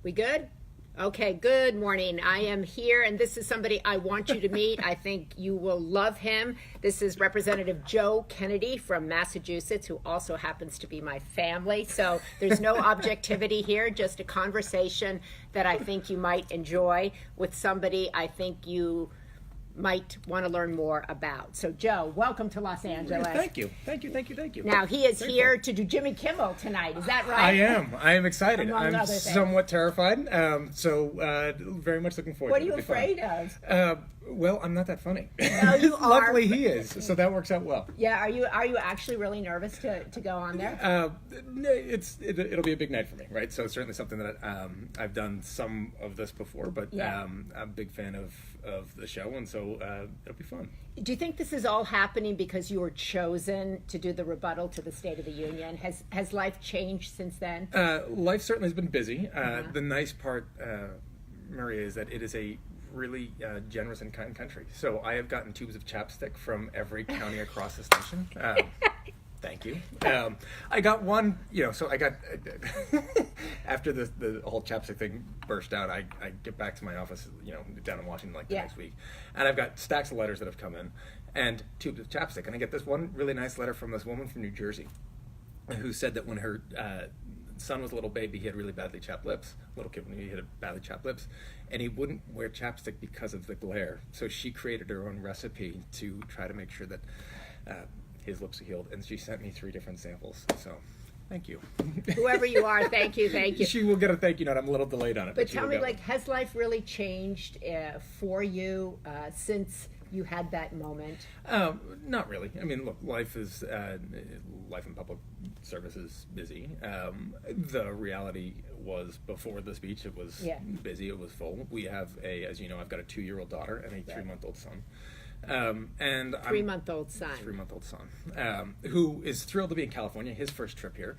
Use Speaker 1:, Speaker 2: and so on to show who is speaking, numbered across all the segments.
Speaker 1: We good? Okay, good morning. I am here, and this is somebody I want you to meet. I think you will love him. This is Representative Joe Kennedy from Massachusetts, who also happens to be my family. So there's no objectivity here, just a conversation that I think you might enjoy with somebody I think you might want to learn more about. So, Joe, welcome to Los Angeles.
Speaker 2: Thank you.
Speaker 1: Now, he is here to do Jimmy Kimmel tonight. Is that right?
Speaker 2: I am excited.
Speaker 1: Among
Speaker 2: I'm somewhat terrified. Very much looking forward
Speaker 1: What
Speaker 2: to it.
Speaker 1: What are you afraid of?
Speaker 2: Well, I'm not that funny.
Speaker 1: No, you are.
Speaker 2: Luckily, he is, so that works out well.
Speaker 1: Yeah, are you actually really nervous to go on there?
Speaker 2: It'll be a big night for me, right? So it's certainly something that I've done some of this before, but
Speaker 1: Yeah.
Speaker 2: I'm a big fan of the show, and so it'll be fun.
Speaker 1: Do you think this is all happening because you were chosen to do the rebuttal to the State of the Union? Has life changed since then?
Speaker 2: Life certainly has been busy. The nice part, Maria, is that it is a really generous and kind country. So I have gotten tubes of chapstick from every county across this nation. Thank you. I got one, so I got, after the whole chapstick thing burst out, I get back to my office, down in Washington the next week. And I've got stacks of letters that have come in and tubes of chapstick. And I get this one really nice letter from this woman from New Jersey who said that when her son was a little baby, he had really badly chapped lips. Little kid, when he had badly chapped lips, and he wouldn't wear chapstick because of the glare. So she created her own recipe to try to make sure that his lips are healed, and she sent me 3 different samples. So, thank you.
Speaker 1: Whoever you are, thank you.
Speaker 2: She will get a thank you note. I'm a little delayed on it.
Speaker 1: But tell me, has life really changed for you since you had that moment?
Speaker 2: Not really. I mean, look, life in public service is busy. The reality was before the speech, it was busy, it was full. We have as you know, I've got a 2-year-old daughter and a 3-month-old son. And
Speaker 1: 3-month-old son.
Speaker 2: 3-month-old son, who is thrilled to be in California, his first trip here.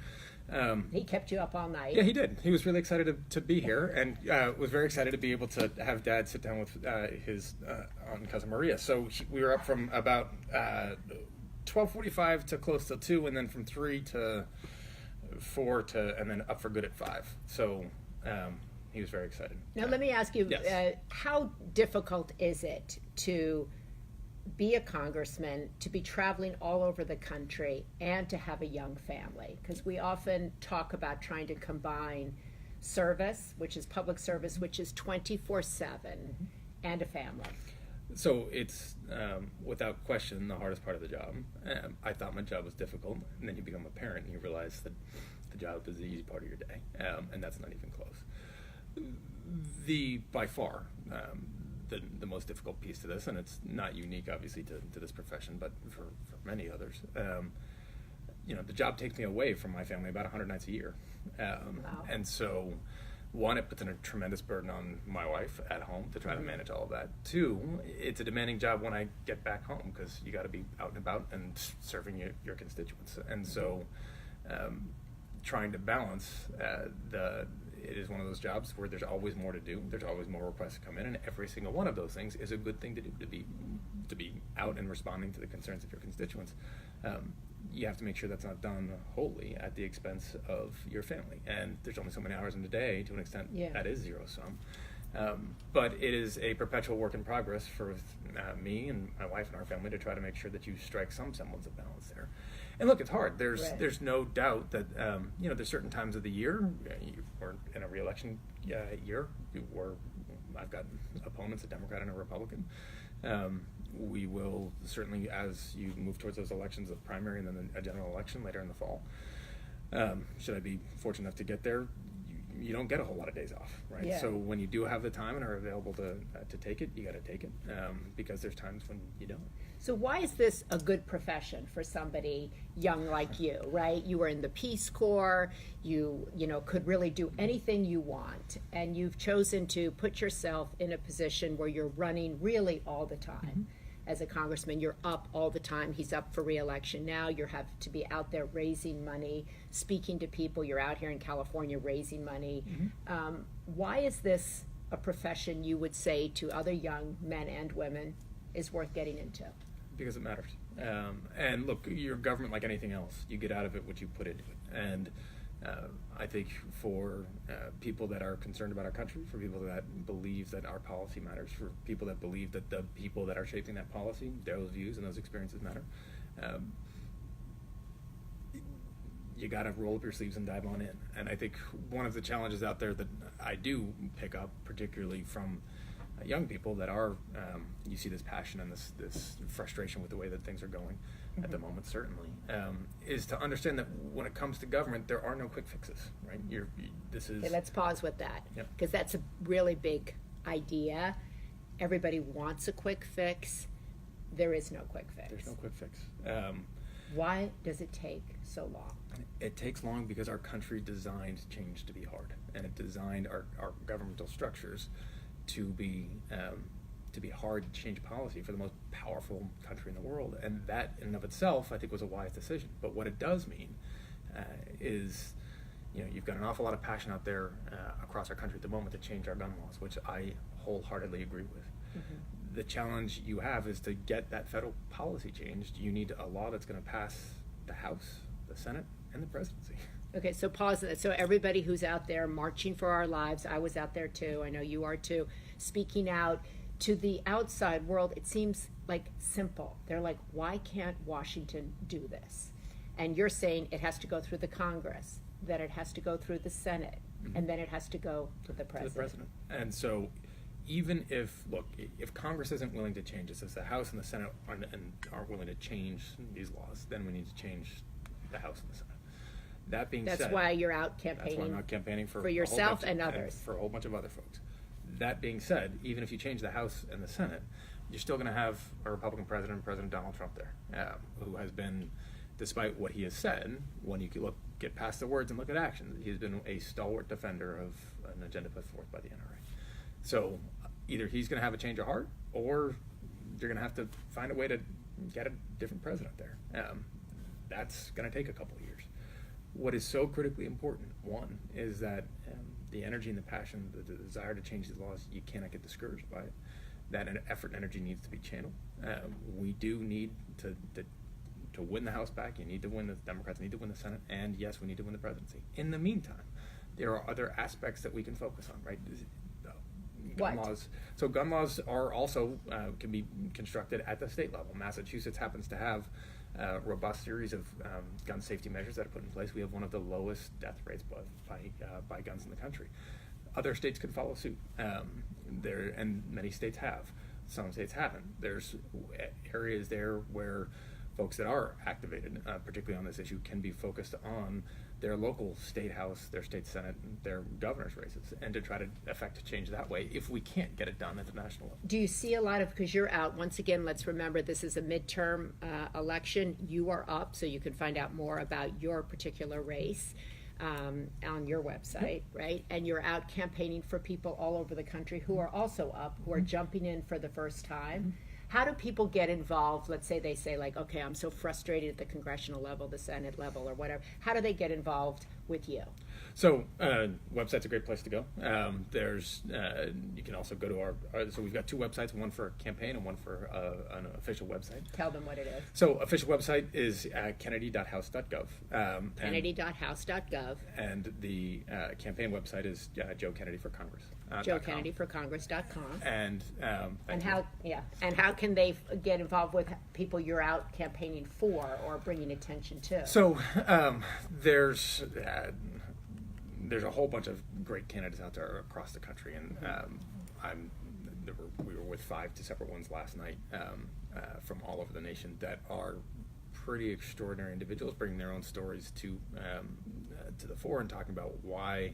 Speaker 1: He kept you up all night.
Speaker 2: Yeah, he did. He was really excited to be here, and was very excited to be able to have Dad sit down with his aunt and cousin Maria. So we were up from about 12:45 to close to 2, and then from 3 to 4 and then up for good at 5. So he was very excited.
Speaker 1: Now let me ask you,
Speaker 2: yes.
Speaker 1: How difficult is it to be a congressman, to be traveling all over the country, and to have a young family? Because we often talk about trying to combine service, which is public service, which is 24/7, and a family.
Speaker 2: So it's, without question, the hardest part of the job. I thought my job was difficult, and then you become a parent and you realize that the job is the easy part of your day, and that's not even close. By far, the most difficult piece to this, and it's not unique obviously to this profession, but for many others, the job takes me away from my family about 100 nights a year.
Speaker 1: Wow.
Speaker 2: And so, one, it puts a tremendous burden on my wife at home to try to manage all of that. 2, it's a demanding job when I get back home, because you got to be out and about and serving your constituents. And so, trying to balance it is one of those jobs where there's always more to do. There's always more requests to come in, and every single one of those things is a good thing to do, to be out and responding to the concerns of your constituents. You have to make sure that's not done wholly at the expense of your family. And there's only so many hours in the day. To an extent, that is zero sum. But it is a perpetual work in progress for me and my wife and our family to try to make sure that you strike some semblance of balance there. And look, it's hard. There's no doubt that there's certain times of the year, we're in a re-election year, where I've got opponents, a Democrat and a Republican. We will certainly, as you move towards those elections, a primary and then a general election later in the fall, should I be fortunate enough to get there, you don't get a whole lot of days off, right?
Speaker 1: Yeah.
Speaker 2: So when you do have the time and are available to take it, you got to take it, because there's times when you don't.
Speaker 1: So why is this a good profession for somebody young like you, right? You were in the Peace Corps, you could really do anything you want, and you've chosen to put yourself in a position where you're running really all the time. Mm-hmm. As a congressman, you're up all the time. He's up for re-election now. You have to be out there raising money, speaking to people. You're out here in California raising money. Mm-hmm. Why is this a profession you would say to other young men and women is worth getting into?
Speaker 2: Because it matters. And look, your government, like anything else, you get out of it what you put into it. And I think for people that are concerned about our country, for people that believe that our policy matters, for people that believe that the people that are shaping that policy, those views and those experiences matter, you got to roll up your sleeves and dive on in. And I think one of the challenges out there that I do pick up, particularly from young people that are, you see this passion and this frustration with the way that things are going at the moment, certainly, is to understand that when it comes to government, there are no quick fixes, right? This is.
Speaker 1: Okay, let's pause with that,
Speaker 2: Yep.
Speaker 1: because that's a really big idea. Everybody wants a quick fix. There is no quick fix.
Speaker 2: There's no quick fix.
Speaker 1: Why does it take so long?
Speaker 2: It takes long because our country designed change to be hard, and it designed our governmental structures to be hard to change policy for the most powerful country in the world. And that in and of itself, I think, was a wise decision. But what it does mean is, you've got an awful lot of passion out there across our country at the moment to change our gun laws, which I wholeheartedly agree with. Mm-hmm. The challenge you have is to get that federal policy changed. You need a law that's going to pass the House, the Senate, and the presidency.
Speaker 1: Okay, so pause that. So everybody who's out there marching for our lives, I was out there too, I know you are too, speaking out to the outside world, it seems like simple. They're like, why can't Washington do this? And you're saying it has to go through the Congress, that it has to go through the Senate, mm-hmm. and then it has to go to the president.
Speaker 2: To the president. And so even if Congress isn't willing to change this, if the House and the Senate aren't willing to change these laws, then we need to change the House and the Senate. That being said,
Speaker 1: that's why you're out campaigning.
Speaker 2: That's why I'm out campaigning for
Speaker 1: yourself and others.
Speaker 2: For a whole bunch of other folks. That being said, even if you change the House and the Senate, you're still going to have a Republican president, President Donald Trump there, who has been, despite what he has said, when you get past the words and look at actions, he's been a stalwart defender of an agenda put forth by the NRA. So either he's going to have a change of heart, or you're going to have to find a way to get a different president there. That's going to take a couple of years. What is so critically important, one, is that the energy and the passion, the desire to change these laws, you cannot get discouraged by it. That effort and energy needs to be channeled. We do need to win the House back. The Democrats need to win the Senate, and yes, we need to win the presidency. In the meantime, there are other aspects that we can focus on, right? Gun laws. So gun laws are also can be constructed at the state level. Massachusetts happens to have a robust series of gun safety measures that are put in place. We have one of the lowest death rates by guns in the country. Other states could follow suit. And many states have. Some states haven't. There's areas there where folks that are activated, particularly on this issue, can be focused on their local state house, their state senate, their governor's races, and to try to effect change that way if we can't get it done at the national level.
Speaker 1: Do you see a lot of, because you're out, once again, let's remember this is a midterm election, you are up, so you can find out more about your particular race on your website, right? And you're out campaigning for people all over the country who are also up, who are jumping in for the first time. How do people get involved? Let's say they say like, okay, I'm so frustrated at the congressional level, the Senate level, or whatever. How do they get involved with you?
Speaker 2: So website's a great place to go. You can also go to so we've got two websites, one for a campaign and one for an official website.
Speaker 1: Tell them what it is.
Speaker 2: So official website is kennedy.house.gov.
Speaker 1: Kennedy.house.gov.
Speaker 2: And the campaign website is Joe Kennedy for Congress.
Speaker 1: JoeKennedyForCongress.com.
Speaker 2: And
Speaker 1: how can they get involved with people you're out campaigning for or bringing attention to?
Speaker 2: So there's a whole bunch of great candidates out there across the country, and we were with 5 separate ones last night from all over the nation that are pretty extraordinary individuals, bringing their own stories to the fore and talking about why,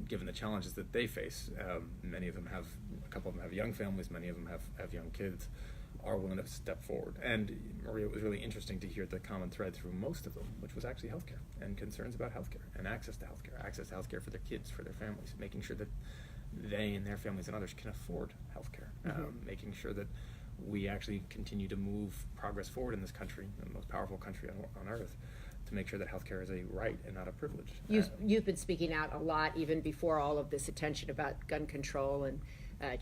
Speaker 2: given the challenges that they face, a couple of them have young families, many of them have young kids, are willing to step forward. And Maria, it was really interesting to hear the common thread through most of them, which was actually healthcare and concerns about healthcare and access to healthcare for their kids, for their families, making sure that they and their families and others can afford healthcare, making sure that we actually continue to move progress forward in this country, the most powerful country on earth, to make sure that healthcare is a right and not a privilege.
Speaker 1: You've been speaking out a lot, even before all of this attention about gun control and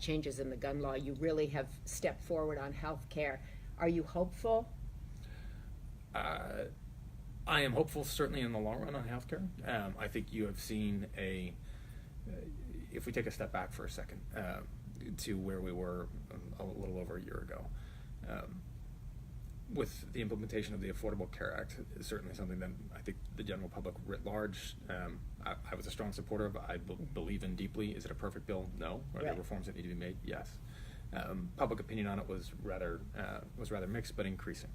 Speaker 1: changes in the gun law. You really have stepped forward on healthcare. Are you hopeful?
Speaker 2: I am hopeful, certainly in the long run, on healthcare. I think you have seen if we take a step back for a second, to where we were a little over a year ago, with the implementation of the Affordable Care Act, is certainly something that I think the general public writ large, I was a strong supporter of. I believe in deeply. Is it a perfect bill? No. Are there reforms that need to be made? Yes. Public opinion on it was rather mixed, but increasing.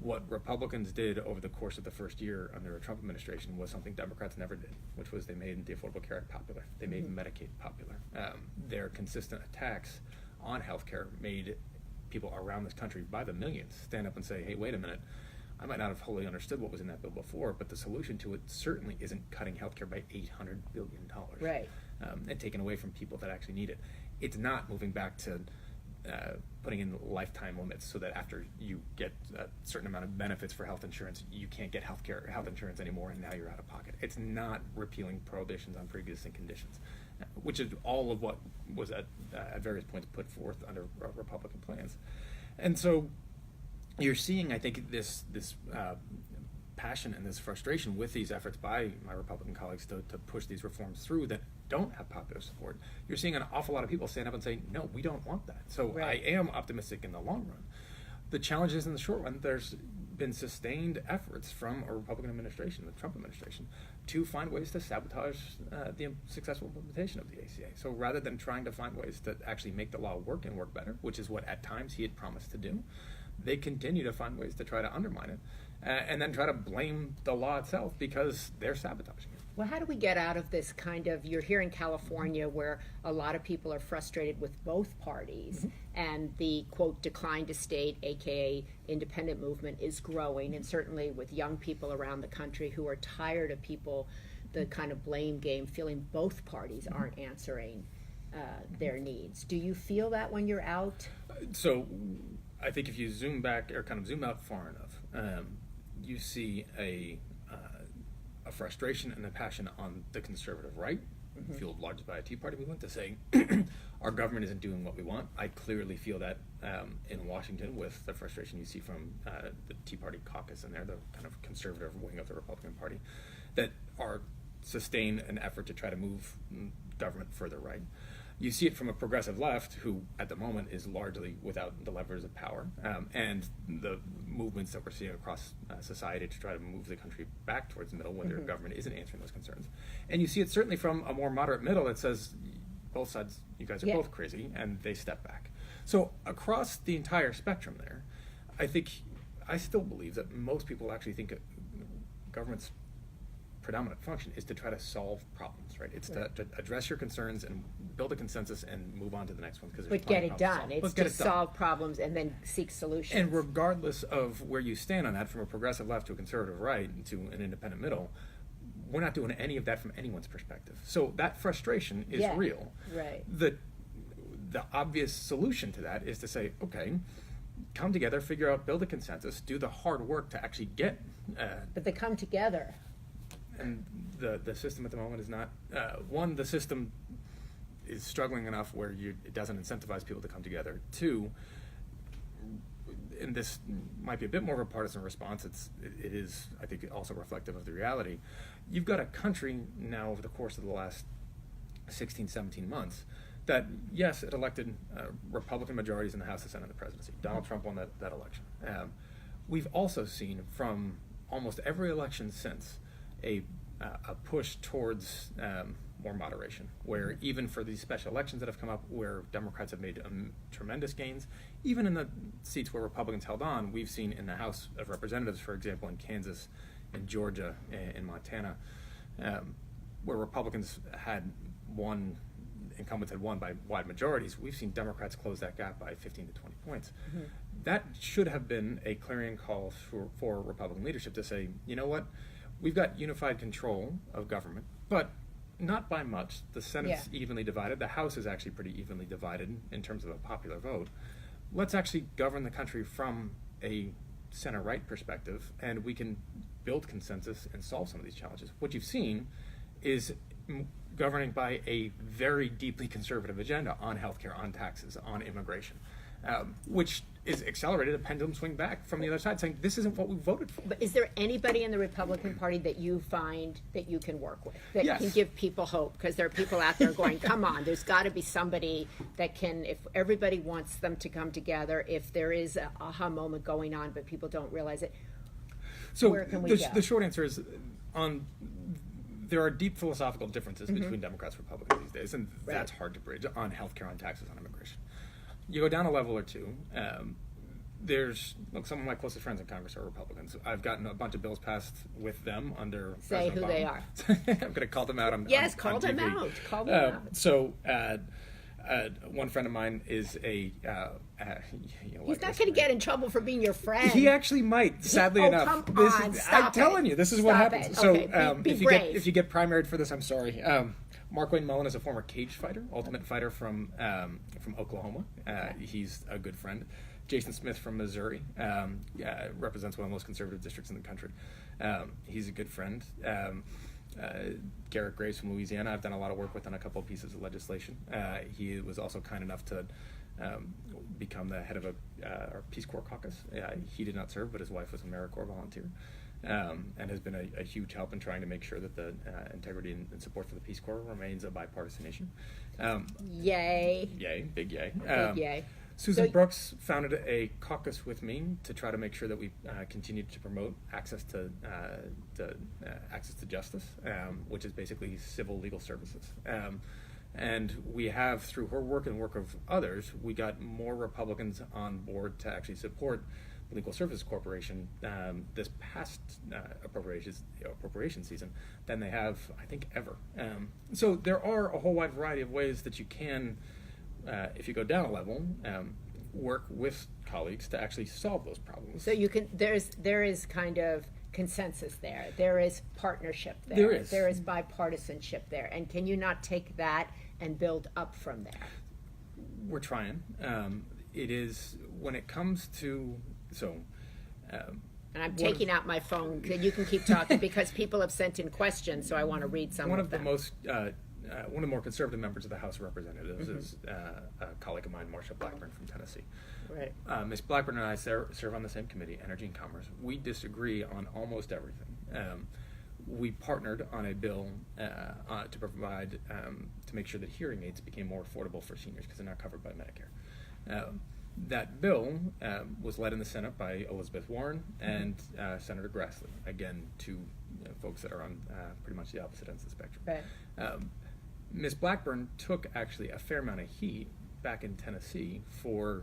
Speaker 2: What Republicans did over the course of the first year under a Trump administration was something Democrats never did, which was they made the Affordable Care Act popular. They made Medicaid popular. Their consistent attacks on healthcare made people around this country by the millions stand up and say, hey, wait a minute, I might not have wholly understood what was in that bill before, but the solution to it certainly isn't cutting healthcare by $800 billion.
Speaker 1: Right.
Speaker 2: And taking away from people that actually need it. It's not moving back to putting in lifetime limits so that after you get a certain amount of benefits for health insurance, you can't get health insurance anymore, and now you're out of pocket. It's not repealing prohibitions on pre-existing conditions, which is all of what was at various points put forth under Republican plans. And so you're seeing, I think, this passion and this frustration with these efforts by my Republican colleagues to push these reforms through that don't have popular support. You're seeing an awful lot of people stand up and say, no, we don't want that. So I am optimistic in the long run. The challenge is in the short run, there's been sustained efforts from a Republican administration, the Trump administration, to find ways to sabotage the successful implementation of the ACA. So rather than trying to find ways to actually make the law work and work better, which is what at times he had promised to do, they continue to find ways to try to undermine it and then try to blame the law itself because they're sabotaging it.
Speaker 1: Well, how do we get out of this kind of, you're here in California where a lot of people are frustrated with both parties, and the, quote, decline to state, aka independent movement, is growing, and certainly with young people around the country who are tired of people, the kind of blame game, feeling both parties aren't answering their needs. Do you feel that when you're out?
Speaker 2: So I think if you zoom back or kind of zoom out far enough, you see a frustration and a passion on the conservative right, fueled largely by a Tea Party movement, to say our government isn't doing what we want. I clearly feel that in Washington with the frustration you see from the Tea Party caucus in there, the kind of conservative wing of the Republican Party, that are sustain an effort to try to move government further right. You see it from a progressive left, who at the moment is largely without the levers of power, and the movements that we're seeing across society to try to move the country back towards the middle when their government isn't answering those concerns. And you see it certainly from a more moderate middle that says, both sides, you guys are both crazy, and they step back. So across the entire spectrum there, I still believe that most people actually think government's predominant function is to try to solve problems, right? It's to address your concerns and build a consensus and move on to the next one.
Speaker 1: But get it done. It's to solve problems and then seek solutions.
Speaker 2: And regardless of where you stand on that, from a progressive left to a conservative right to an independent middle, we're not doing any of that from anyone's perspective. So that frustration is real.
Speaker 1: Right.
Speaker 2: The obvious solution to that is to say, okay, come together, figure out, build a consensus, do the hard work to actually get...
Speaker 1: but they come together.
Speaker 2: And the system at the moment is not, one, the system is struggling enough where it doesn't incentivize people to come together. Two, and this might be a bit more of a partisan response, it is, I think, also reflective of the reality. You've got a country now over the course of the last 16, 17 months that, yes, it elected Republican majorities in the House, the Senate, and the presidency. Donald Trump won that election. We've also seen from almost every election since a push towards more moderation, where even for these special elections that have come up, where Democrats have made tremendous gains, even in the seats where Republicans held on, we've seen in the House of Representatives, for example, in Kansas, in Georgia, in Montana, where Republicans had won, incumbents had won by wide majorities, we've seen Democrats close that gap by 15 to 20 points. That should have been a clarion call for Republican leadership to say, you know what, we've got unified control of government, but not by much. The Senate's evenly divided. The House is actually pretty evenly divided in terms of a popular vote. Let's actually govern the country from a center-right perspective, and we can build consensus and solve some of these challenges. What you've seen is governing by a very deeply conservative agenda on healthcare, on taxes, on immigration. which is accelerated a pendulum swing back from the other side, saying this isn't what we voted for.
Speaker 1: But is there anybody in the Republican Party that you find that you can work with, that
Speaker 2: Yes.
Speaker 1: can give people hope? Because there are people out there going, come on, there's got to be somebody that can, if everybody wants them to come together, if there is an aha moment going on, but people don't realize it,
Speaker 2: So
Speaker 1: where can we go?
Speaker 2: the short answer is, there are deep philosophical differences between Democrats and Republicans these days, and that's hard to bridge on healthcare, on taxes, on immigration. You go down a level or two. Some of my closest friends in Congress are Republicans. I've gotten a bunch of bills passed with them under
Speaker 1: Say
Speaker 2: President
Speaker 1: who
Speaker 2: Obama.
Speaker 1: they are.
Speaker 2: I'm going to call them out on
Speaker 1: Yes,
Speaker 2: on
Speaker 1: call them
Speaker 2: TV.
Speaker 1: out. Call them out.
Speaker 2: So one friend of mine is a.
Speaker 1: He's not going to get in trouble for being your friend.
Speaker 2: He actually might, sadly enough.
Speaker 1: Come
Speaker 2: This
Speaker 1: on,
Speaker 2: is,
Speaker 1: stop
Speaker 2: I'm telling you, this is what
Speaker 1: Stop
Speaker 2: happens.
Speaker 1: it.
Speaker 2: So
Speaker 1: Okay, be brave.
Speaker 2: if you get primaried for this, I'm sorry. Mark Wayne Mullen is a former cage fighter, ultimate fighter from Oklahoma. He's a good friend. Jason Smith from Missouri represents one of the most conservative districts in the country. He's a good friend. Garrett Graves from Louisiana, I've done a lot of work with on a couple of pieces of legislation. He was also kind enough to become the head of our Peace Corps caucus. He did not serve, but his wife was a AmeriCorps volunteer, and has been a huge help in trying to make sure that the integrity and support for the Peace Corps remains a bipartisan issue.
Speaker 1: Yay.
Speaker 2: Yay, big yay.
Speaker 1: Big yay.
Speaker 2: Susan
Speaker 1: So-
Speaker 2: Brooks founded a caucus with me to try to make sure that we continue to promote access to justice, which is basically civil legal services. And we have, through her work and work of others, we got more Republicans on board to actually support the Legal Services Corporation this past appropriation season than they have, I think, ever. So there are a whole wide variety of ways that you can, if you go down a level, work with colleagues to actually solve those problems.
Speaker 1: So you can, there is kind of consensus there. There is partnership there.
Speaker 2: There is.
Speaker 1: There is bipartisanship there. And can you not take that and build up from there?
Speaker 2: We're trying. It is, when it comes to,
Speaker 1: And I'm taking out my phone. You can keep talking because people have sent in questions, so I want to read some
Speaker 2: one
Speaker 1: of
Speaker 2: of the
Speaker 1: them.
Speaker 2: most, one of the more conservative members of the House of Representatives is a colleague of mine, Marsha Blackburn from Tennessee.
Speaker 1: Right.
Speaker 2: Ms. Blackburn and I serve on the same committee, Energy and Commerce. We disagree on almost everything. We partnered on a bill to provide, to make sure that hearing aids became more affordable for seniors because they're not covered by Medicare. That bill was led in the Senate by Elizabeth Warren and Senator Grassley, again, two folks that are on pretty much the opposite ends of the spectrum.
Speaker 1: Right.
Speaker 2: Ms. Blackburn took actually a fair amount of heat back in Tennessee for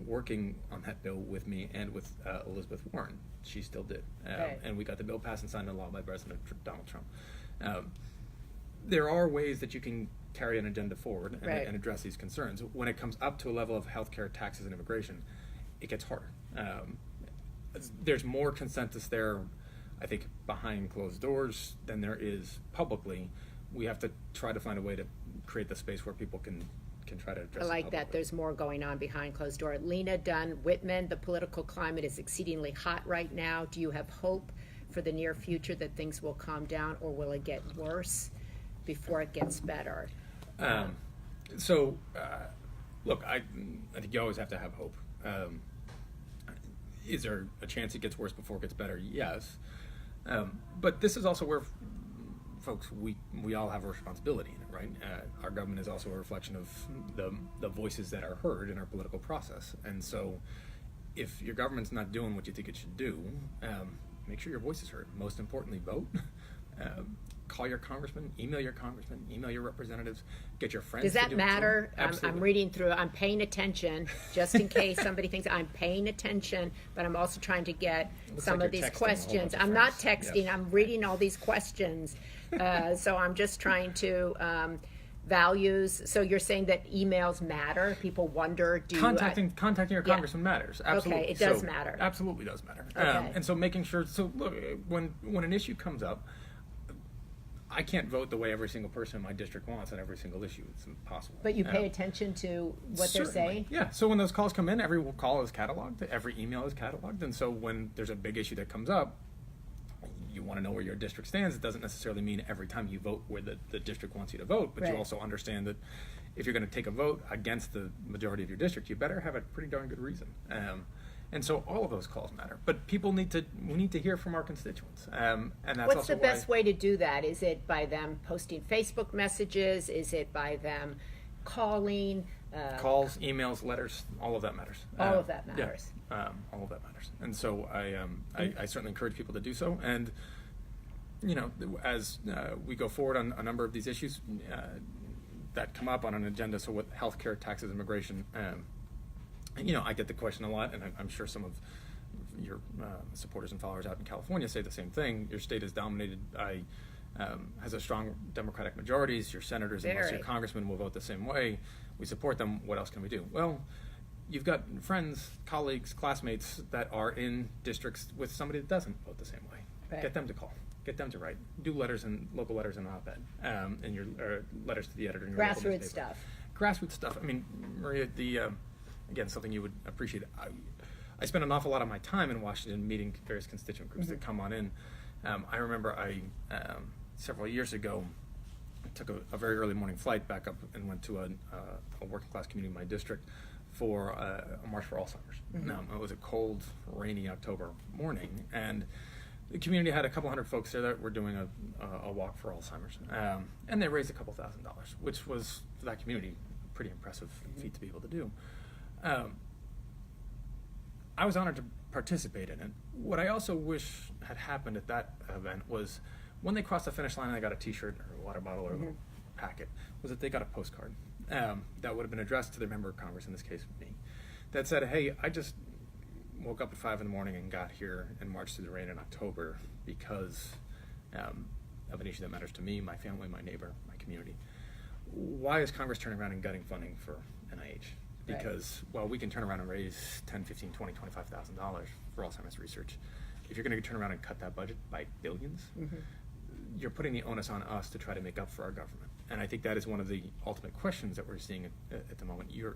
Speaker 2: working on that bill with me and with Elizabeth Warren. She still did.
Speaker 1: Right.
Speaker 2: And we got the bill passed and signed into law by President Donald Trump. There are ways that you can carry an agenda forward and address these concerns. When it comes up to a level of healthcare, taxes, and immigration, it gets harder. There's more consensus there, I think, behind closed doors than there is publicly. We have to try to find a way to create the space where people can try to address
Speaker 1: I
Speaker 2: it
Speaker 1: like that.
Speaker 2: publicly.
Speaker 1: There's more going on behind closed door. Lena Dunn Whitman, the political climate is exceedingly hot right now. Do you have hope for the near future that things will calm down, or will it get worse before it gets better?
Speaker 2: Look, I think you always have to have hope. Is there a chance it gets worse before it gets better? Yes. But this is also where, folks, we all have a responsibility in it, right? Our government is also a reflection of the voices that are heard in our political process. And so if your government's not doing what you think it should do, make sure your voice is heard. Most importantly, vote. Call your congressman, email your representatives, get your friends
Speaker 1: Does
Speaker 2: to
Speaker 1: that
Speaker 2: do
Speaker 1: matter?
Speaker 2: it too.
Speaker 1: I'm reading through, I'm paying attention, just in case somebody thinks I'm paying attention, but I'm also trying to get
Speaker 2: Looks
Speaker 1: some
Speaker 2: like
Speaker 1: of
Speaker 2: you're
Speaker 1: these
Speaker 2: texting a whole
Speaker 1: questions.
Speaker 2: bunch of
Speaker 1: I'm not
Speaker 2: friends.
Speaker 1: texting,
Speaker 2: Yes.
Speaker 1: I'm reading all these questions. So I'm just trying to, values, so you're saying that emails matter? People wonder, do
Speaker 2: Contacting your
Speaker 1: Yeah.
Speaker 2: congressman matters. Absolutely.
Speaker 1: Okay, it does matter.
Speaker 2: Absolutely does matter.
Speaker 1: Okay.
Speaker 2: And so making sure, look, when an issue comes up, I can't vote the way every single person in my district wants on every single issue. It's impossible.
Speaker 1: But you pay attention to what they're
Speaker 2: Certainly.
Speaker 1: saying?
Speaker 2: Yeah. So when those calls come in, every call is cataloged, every email is cataloged, and so when there's a big issue that comes up, you want to know where your district stands. It doesn't necessarily mean every time you vote where the district wants you to vote, but
Speaker 1: Right.
Speaker 2: you also understand that if you're going to take a vote against the majority of your district, you better have a pretty darn good reason. And so all of those calls matter. But we need to hear from our constituents. And that's
Speaker 1: What's
Speaker 2: also
Speaker 1: the best way to do that? Is it by them posting Facebook messages? Is it by them calling?
Speaker 2: Calls, emails, letters, all of that matters.
Speaker 1: All of that matters.
Speaker 2: Yeah, all of that matters. And so I certainly encourage people to do so. And, as we go forward on a number of these issues that come up on an agenda, so with healthcare, taxes, immigration, I get the question a lot, and I'm sure some of your supporters and followers out in California say the same thing. Your state is dominated by, has a strong Democratic majorities. Your senators and most of your congressmen will vote the same way. We support them. What else can we do? Well, you've got friends, colleagues, classmates that are in districts with somebody that doesn't vote the same way.
Speaker 1: Right.
Speaker 2: Get them to call. Get them to write. Do local letters and op-ed, and your letters to the editor in your local
Speaker 1: Grassroots
Speaker 2: newspaper.
Speaker 1: stuff.
Speaker 2: Grassroots stuff. I mean, Maria, again, something you would appreciate. I spend an awful lot of my time in Washington meeting various constituent groups that come on in. I remember several years ago, I took a very early morning flight back up and went to a working class community in my district for a March for Alzheimer's. It was a cold, rainy October morning, and the community had a couple hundred folks there that were doing a walk for Alzheimer's. And they raised a couple $1,000, which was, for that community, a pretty impressive feat to be able to do. I was honored to participate in it. What I also wish had happened at that event was when they crossed the finish line and they got a t-shirt or a water bottle or a little packet, was that they got a postcard that would have been addressed to their member of Congress, in this case me, that said, hey, I just woke up at 5 in the morning and got here and marched through the rain in October because of an issue that matters to me, my family, my neighbor, my community. Why is Congress turning around and gutting funding for NIH? Because, well, we can turn around and raise $10, $15, $20, $25,000 for Alzheimer's research. If you're going to turn around and cut that budget by billions, you're putting the onus on us to try to make up for our government. And I think that is one of the ultimate questions that we're seeing at the moment. You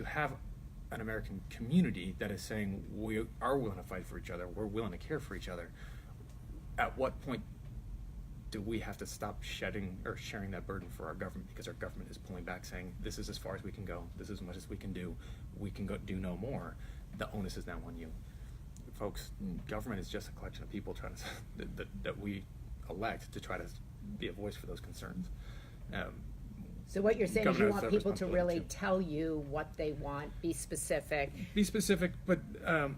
Speaker 2: have an American community that is saying we are willing to fight for each other, we're willing to care for each other. At what point do we have to stop sharing that burden for our government, because our government is pulling back, saying this is as far as we can go, this is as much as we can do, we can go do no more. The onus is now on you. Folks, government is just a collection of people trying to that we elect to try to be a voice for those concerns.
Speaker 1: So what you're saying is you
Speaker 2: Government
Speaker 1: want
Speaker 2: has
Speaker 1: people to really
Speaker 2: responsibility
Speaker 1: tell you what they want, be specific.
Speaker 2: Be specific, but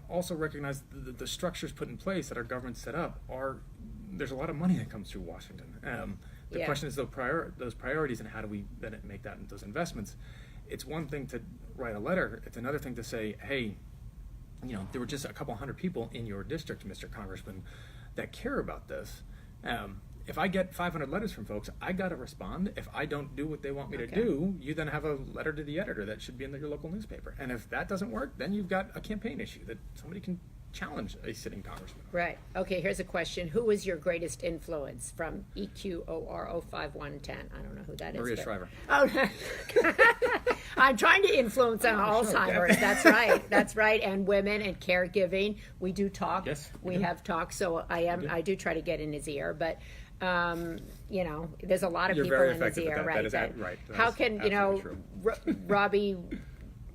Speaker 2: also recognize the structures put in place that our government set up there's a lot of money that comes through Washington. The question is those priorities, and how do we then make those investments? It's one thing to write a letter. It's another thing to say, hey, there were just a couple hundred people in your district, Mr. Congressman, that care about this. If I get 500 letters from folks, I got to respond. If I don't do what they want me to do, you then have a letter to the editor that should be in your local newspaper. And if that doesn't work, then you've got a campaign issue that somebody can challenge a sitting congressman.
Speaker 1: Right. Okay, here's a question. Who was your greatest influence from EQOR05110? I don't know who that is.
Speaker 2: Maria
Speaker 1: but...
Speaker 2: Shriver.
Speaker 1: Oh, I'm trying to influence on Alzheimer's. That's right. That's right. And women and caregiving. We do talk.
Speaker 2: Yes.
Speaker 1: We have talked. So I do try to get in his ear, but there's a lot of
Speaker 2: You're
Speaker 1: people
Speaker 2: very
Speaker 1: in his
Speaker 2: effective
Speaker 1: ear,
Speaker 2: at that.
Speaker 1: right?
Speaker 2: That is right. That
Speaker 1: How
Speaker 2: is
Speaker 1: can
Speaker 2: absolutely true.
Speaker 1: Robbie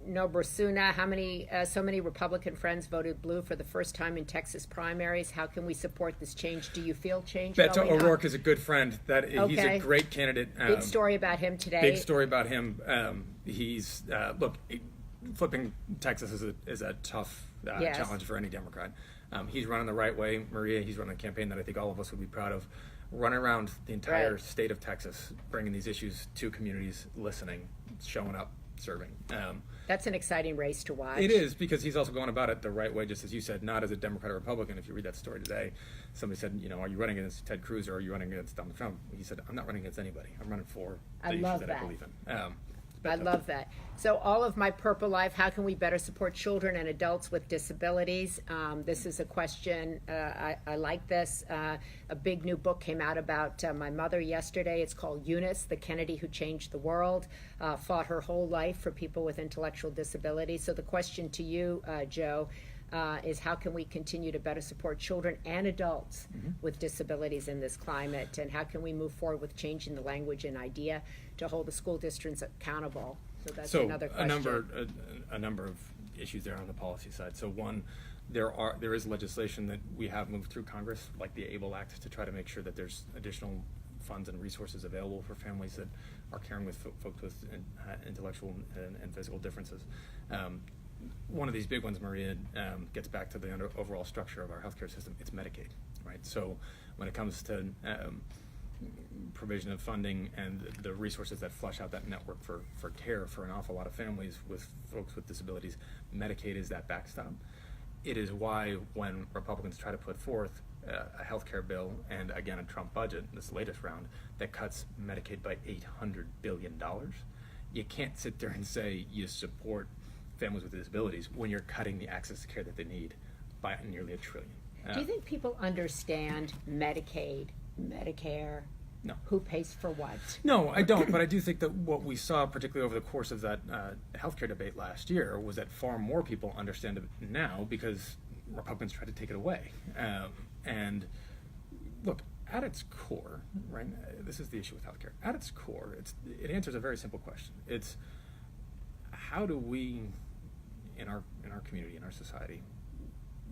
Speaker 1: Nobrasuna, so many Republican friends voted blue for the first time in Texas primaries. How can we support this change? Do you feel change
Speaker 2: Beto
Speaker 1: going
Speaker 2: O'Rourke
Speaker 1: on?
Speaker 2: is a good friend. He's a great candidate.
Speaker 1: Big story about him today.
Speaker 2: Big story about him. He's flipping Texas is a tough challenge for any Democrat. He's running the right way. Maria, he's running a campaign that I think all of us would be proud of. Running around the entire state of Texas, bringing these issues to communities, listening, showing up, serving.
Speaker 1: That's an exciting race to watch.
Speaker 2: It is, because he's also going about it the right way, just as you said, not as a Democrat or Republican. If you read that story today, somebody said, are you running against Ted Cruz or are you running against Donald Trump? He said, I'm not running against anybody. I'm running for the issue that I believe in.
Speaker 1: I love that. So all of my purple life, how can we better support children and adults with disabilities? This is a question, I like this. A big new book came out about my mother yesterday. It's called Eunice, the Kennedy Who Changed the World, fought her whole life for people with intellectual disabilities. So the question to you, Joe, is how can we continue to better support children and adults with disabilities in this climate, and how can we move forward with changing the language and idea to hold the school districts accountable. So that's another question.
Speaker 2: A number of issues there on the policy side. So one, there is legislation that we have moved through Congress, like the ABLE Act, to try to make sure that there's additional funds and resources available for families that are caring with folks with intellectual and physical differences. One of these big ones, Maria, gets back to the overall structure of our healthcare system. It's Medicaid, right? So when it comes to provision of funding and the resources that flush out that network for care for an awful lot of families with folks with disabilities, Medicaid is that backstop. It is why when Republicans try to put forth a health care bill and, again, a Trump budget, this latest round, that cuts Medicaid by $800 billion, you can't sit there and say you support families with disabilities when you're cutting the access to care that they need by nearly $1 trillion.
Speaker 1: Do you think people understand Medicaid, Medicare?
Speaker 2: No.
Speaker 1: Who pays for what?
Speaker 2: No, I don't, but I do think that what we saw, particularly over the course of that healthcare debate last year, was that far more people understand it now because Republicans tried to take it away. And look, at its core, right, this is the issue with healthcare. At its core, it answers a very simple question. It's how do we, in our community, in our society,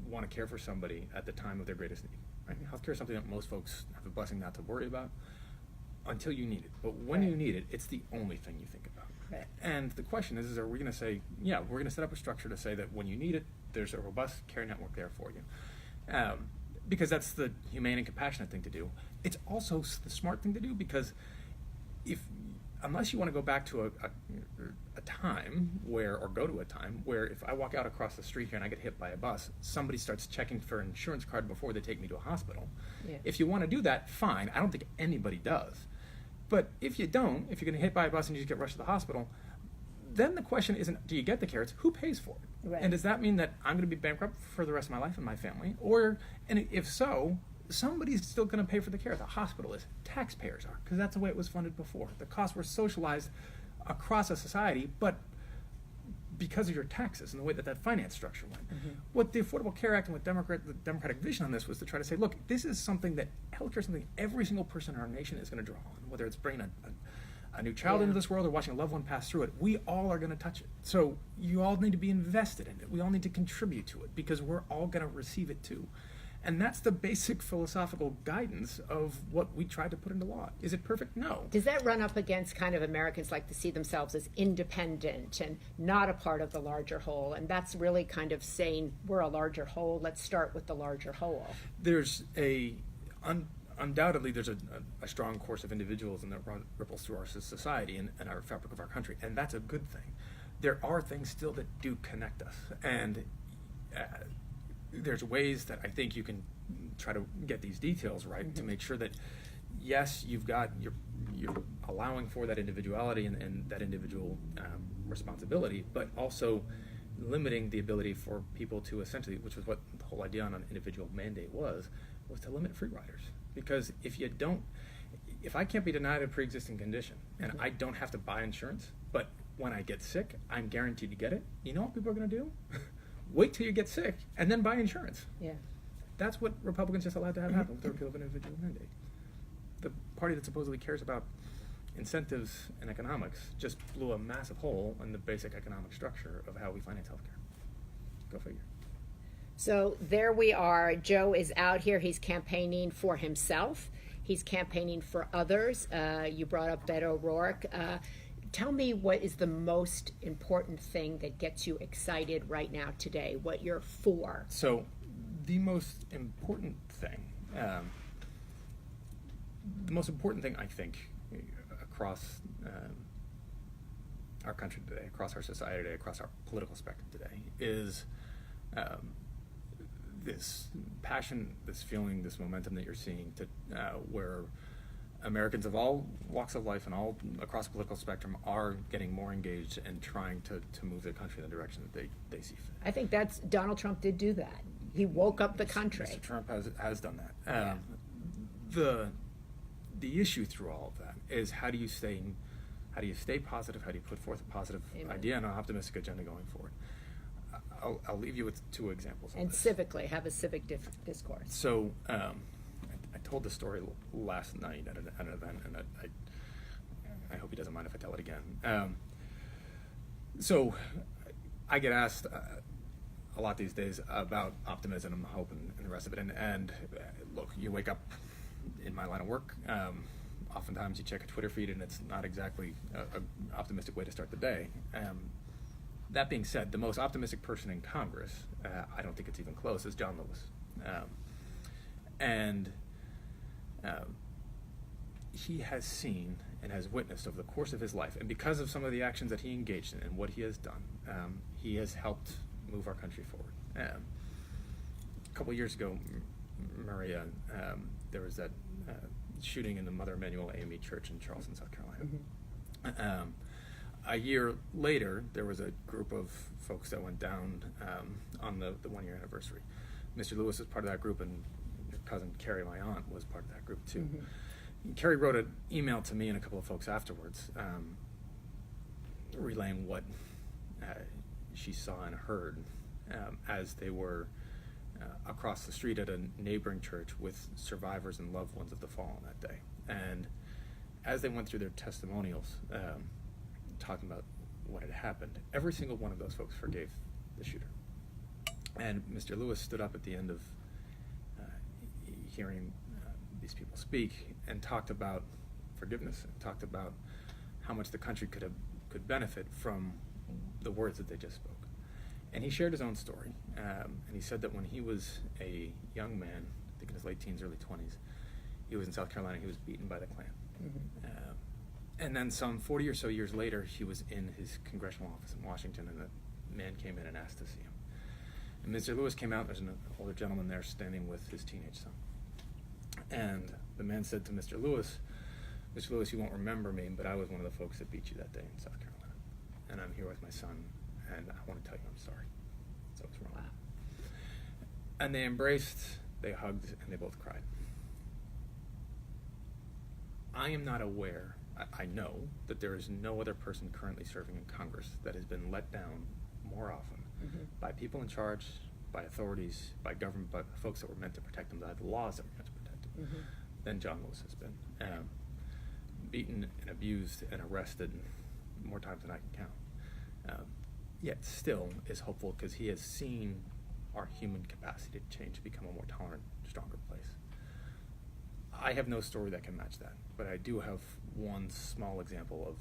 Speaker 2: want to care for somebody at the time of their greatest need? Right? Healthcare is something that most folks have the blessing not to worry about until you need it. But when you need it, it's the only thing you think about.
Speaker 1: Right.
Speaker 2: And the question is are we going to say, yeah, we're going to set up a structure to say that when you need it, there's a robust care network there for you. Because that's the humane and compassionate thing to do. It's also the smart thing to do because unless you want to go back to a time where, or go to a time where if I walk out across the street here and I get hit by a bus, somebody starts checking for an insurance card before they take me to a hospital. Yeah. If you want to do that, fine. I don't think anybody does. But if you don't, if you're going to hit by a bus and you just get rushed to the hospital, then the question isn't do you get the care, it's who pays for it? Right. And does that mean that I'm going to be bankrupt for the rest of my life and my family? And if so, somebody's still going to pay for the care. The hospital is. Taxpayers are, because that's the way it was funded before. The costs were socialized across a society, but because of your taxes and the way that finance structure went. What the Affordable Care Act and what the Democratic vision on this was to try to say, look, this is something that healthcare is something every single person in our nation is going to draw on, whether it's bringing a new child into this world or watching a loved one pass through it. We all are going to touch it. So you all need to be invested in it. We all need to contribute to it because we're all going to receive it too. And that's the basic philosophical guidance of what we tried to put into law. Is it perfect? No.
Speaker 1: Does that run up against kind of Americans like to see themselves as independent and not a part of the larger whole? And that's really kind of saying we're a larger whole. Let's start with the larger whole.
Speaker 2: There's undoubtedly there's a strong course of individualism that ripples through our society and our fabric of our country, and that's a good thing. There are things still that do connect us, and there's ways that I think you can try to get these details right to make sure that yes, you're allowing for that individuality and that individual responsibility, but also limiting the ability for people to essentially, which was what the whole idea on an individual mandate was to limit free riders. Because if I can't be denied a pre-existing condition and I don't have to buy insurance, but when I get sick, I'm guaranteed to get it, you know what people are going to do? Wait till you get sick and then buy insurance.
Speaker 1: Yeah.
Speaker 2: That's what Republicans just allowed to have happen with the repeal of an individual mandate. The party that supposedly cares about incentives and economics just blew a massive hole in the basic economic structure of how we finance healthcare. Go figure.
Speaker 1: So there we are. Joe is out here. He's campaigning for himself. He's campaigning for others. You brought up Beto O'Rourke. Tell me what is the most important thing that gets you excited right now today, what you're for.
Speaker 2: So the most important thing, I think, across our country today, across our society today, across our political spectrum today, is this passion, this feeling, this momentum that you're seeing to where Americans of all walks of life and all across the political spectrum are getting more engaged and trying to move their country in the direction that they see fit.
Speaker 1: I think Donald Trump did do that. He woke up the country.
Speaker 2: Mr. Trump has done that. The issue through all of that is how do you stay positive? How do you put forth a positive idea and an optimistic agenda going forward? I'll leave you with two examples.
Speaker 1: And
Speaker 2: this.
Speaker 1: civically, have a civic discourse.
Speaker 2: So I told the story last night at an event, and I hope he doesn't mind if I tell it again. So I get asked a lot these days about optimism and hope and the rest of it. And look, you wake up in my line of work. Oftentimes you check a Twitter feed, and it's not exactly an optimistic way to start the day. That being said, the most optimistic person in Congress, I don't think it's even close, is John Lewis. He has seen and has witnessed over the course of his life, and because of some of the actions that he engaged in and what he has done, he has helped move our country forward. A couple of years ago, Maria, there was that shooting in the Mother Emanuel AME Church in Charleston, South Carolina. A year later, there was a group of folks that went down on the 1-year anniversary. Mr. Lewis was part of that group, and your cousin Carrie, my aunt, was part of that group too. Carrie wrote an email to me and a couple of folks afterwards, relaying what she saw and heard as they were across the street at a neighboring church with survivors and loved ones of the fallen that day. And as they went through their testimonials, talking about what had happened, every single one of those folks forgave the shooter. And Mr. Lewis stood up at the end of hearing these people speak and talked about forgiveness, and talked about how much the country could benefit from the words that they just spoke. And he shared his own story, and he said that when he was a young man, I think in his late teens, early 20s, he was in South Carolina, he was beaten by the Klan. And then some 40 or so years later, he was in his congressional office in Washington, and a man came in and asked to see him. And Mr. Lewis came out, there's an older gentleman there standing with his teenage son. And the man said to Mr. Lewis, you won't remember me, but I was one of the folks that beat you that day in South Carolina. And I'm here with my son, and I want to tell you I'm sorry. So it's wrong. Wow. And they embraced, they hugged, and they both cried. I am not aware, I know that there is no other person currently serving in Congress that has been let down more often by people in charge, by authorities, by government, by folks that were meant to protect them, by the laws that were meant to protect them, than John Lewis has been. Beaten and abused and arrested more times than I can count. Yet still is hopeful because he has seen our human capacity to change, to become a more tolerant, stronger place. I have no story that can match that, but I do have one small example of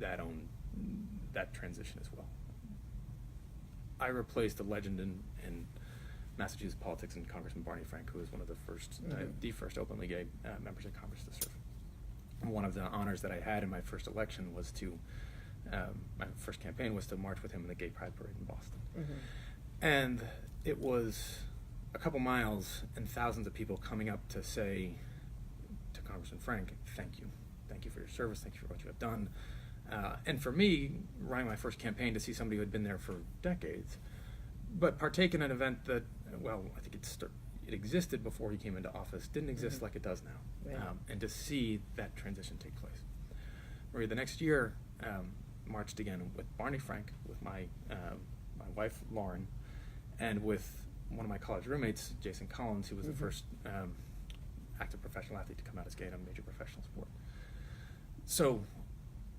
Speaker 2: that transition as well. I replaced a legend in Massachusetts politics and Congressman Barney Frank, who was one of the first, the first openly gay members of Congress to serve. And one of the honors that I had in my first election was my first campaign was to march with him in the Gay Pride Parade in Boston. And it was a couple miles and thousands of people coming up to say to Congressman Frank, thank you. Thank you for your service. Thank you for what you have done. And for me, running my first campaign, to see somebody who had been there for decades, but partake in an event that, well, I think it existed before he came into office, didn't exist like it does now.
Speaker 1: Right.
Speaker 2: And to see that transition take place. Maria, the next year, marched again with Barney Frank, with my wife, Lauren, and with one of my college roommates, Jason Collins, who was the first active professional athlete to come out as gay in a major professional sport. So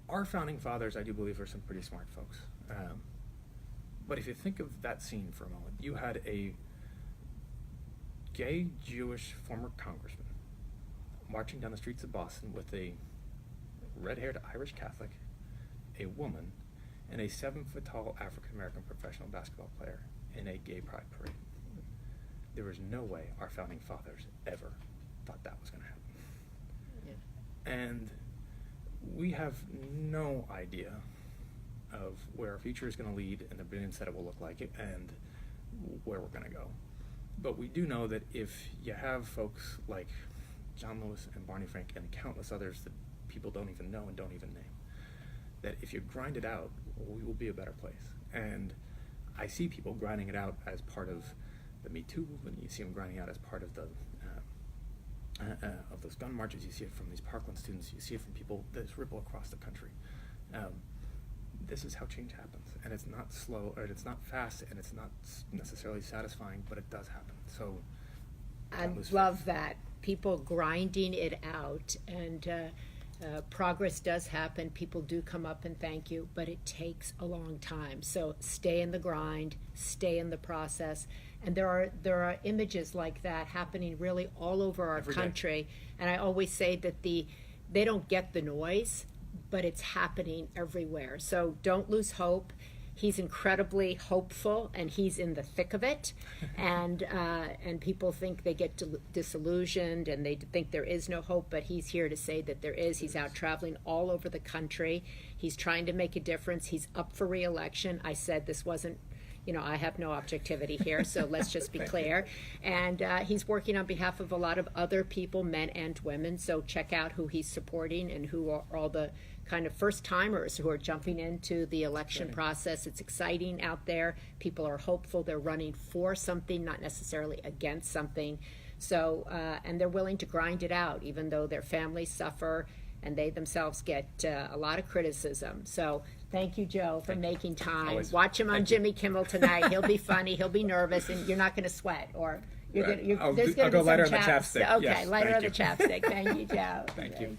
Speaker 2: our founding fathers, I do believe, are some pretty smart folks. But if you think of that scene for a moment, you had a gay Jewish former congressman marching down the streets of Boston with a red-haired Irish Catholic, a woman, and a 7-foot-tall African-American professional basketball player in a gay pride parade. There was no way our founding fathers ever thought that was going to happen. Yeah. And we have no idea of where our future is going to lead and the brilliance that it will look like and where we're going to go. But we do know that if you have folks like John Lewis and Barney Frank and countless others that people don't even know and don't even name, that if you grind it out, we will be a better place. And I see people grinding it out as part of the Me Too movement. You see them grinding out as part of the of those gun marches. You see it from these Parkland students. You see it from people that ripple across the country. this is how change happens, and it's not slow, or it's not fast, and it's not necessarily satisfying, but it does happen. So
Speaker 1: I
Speaker 2: don't lose
Speaker 1: love
Speaker 2: faith.
Speaker 1: that. People grinding it out, and progress does happen. People do come up and thank you, but it takes a long time. So stay in the grind, stay in the process. And there are images like that happening really all over our
Speaker 2: Every day.
Speaker 1: country. And I always say that they don't get the noise, but it's happening everywhere. So don't lose hope. He's incredibly hopeful, and he's in the thick of it. And people think they get disillusioned, and they think there is no hope, but he's here to say that there is. He's out traveling all over the country. He's trying to make a difference. He's up for re-election. I said this wasn't, I have no objectivity here, so let's just be clear. And he's working on behalf of a lot of other people, men and women, so check out who he's supporting and who are all the kind of first-timers who are jumping into the election process. It's exciting out there. People are hopeful. They're running for something, not necessarily against something. So, and they're willing to grind it out, even though their families suffer and they themselves get a lot of criticism. So thank you, Joe, for making time.
Speaker 2: Always.
Speaker 1: Watch him on
Speaker 2: Thank you.
Speaker 1: Jimmy Kimmel tonight. He'll be funny. He'll be nervous, and you're not going to sweat. Or you're
Speaker 2: Right.
Speaker 1: going
Speaker 2: I'll
Speaker 1: there's
Speaker 2: go
Speaker 1: going to be
Speaker 2: lighter
Speaker 1: some
Speaker 2: on the chapstick.
Speaker 1: Okay,
Speaker 2: Yes,
Speaker 1: lighter on
Speaker 2: thank
Speaker 1: the
Speaker 2: you.
Speaker 1: chapstick. Thank you, Joe.
Speaker 2: Thank you.